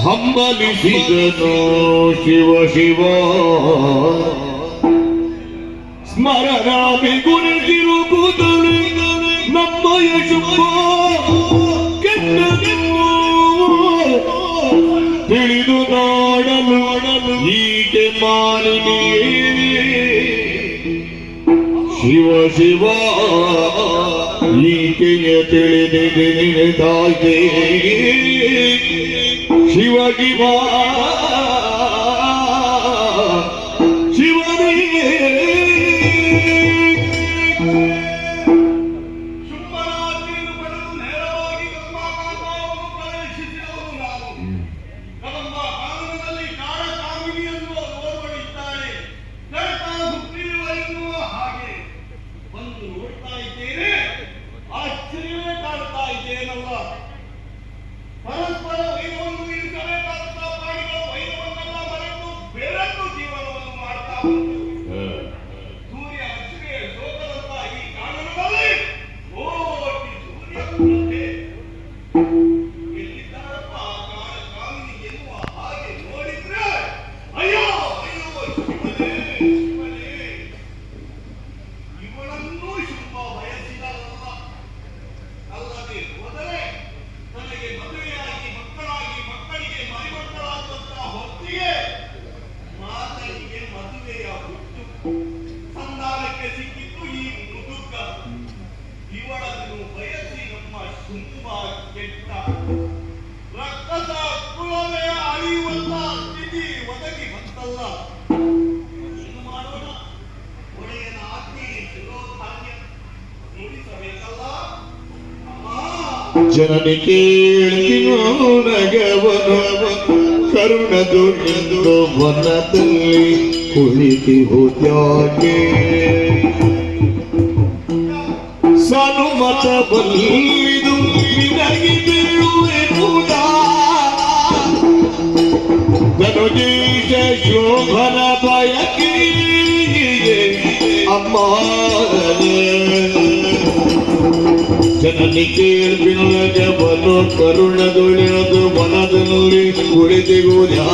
ಹಂಬಲಿಸಿದನು ಶಿವ ಶಿವ ಸ್ಮರಣಾಮಿ ಗುರುತಿರುವುದಳು ನಮ್ಮಯ ಶುಭ ಕೆಟ್ಟದೆನ್ನು ತಿಳಿದು ನೋಡಲು ಈಕೆ ಮಾಲಿನಿಯೇ ಶಿವ ಶಿವ ಈಕೆಯ ತಿಳಿದಿದೆ ನಿನಗಾಗೆ ಶಿವ ಶಿವ ಶಿವನೇ ಸಂಧಾನಕ್ಕೆ ಸಿಕ್ಕಿತ್ತು ಈ ಮುದುಕ. ಇವಳನ್ನು ಬಯಸಿ ನಮ್ಮ ತುಂಬ ಕೆಟ್ಟ ರಕ್ತದ ಕುಲವೇ ಅಳಿಯುವಂತ ಸ್ಥಿತಿ ಒದಗಿ ಬಂತಲ್ಲ. ಏನು ಮಾಡೋಣ? ಒಡೆಯನ ಆಜ್ಞೆ ಶಿರೋಧಾನ್ಯ ನುಡಿಸಬೇಕಲ್ಲ. ಜನನಿ ಕೇಳ್ತಿನೋ ನಗವನು ಕರುಣದು ಎಂದು ವನದಲ್ಲಿ ಕುಳಿತಿ ಹೋದ್ಯಾಕೆ ಸನುಮತ ಬಲ್ಲಿದು ನಿನಗೆ ಬೀಳುವೆ ಕೂಡ ಧನುಜೀಶ ಶೋಭನ ಬಯಕೆ ಅಮ್ಮ ಜನನಿ ಕೇಳ್ಬಿನಗವನು ಕರುಣದುಳಿದು ವನದಲ್ಲಿ ಕುಳಿತಿಗುವುದ್ಯಾ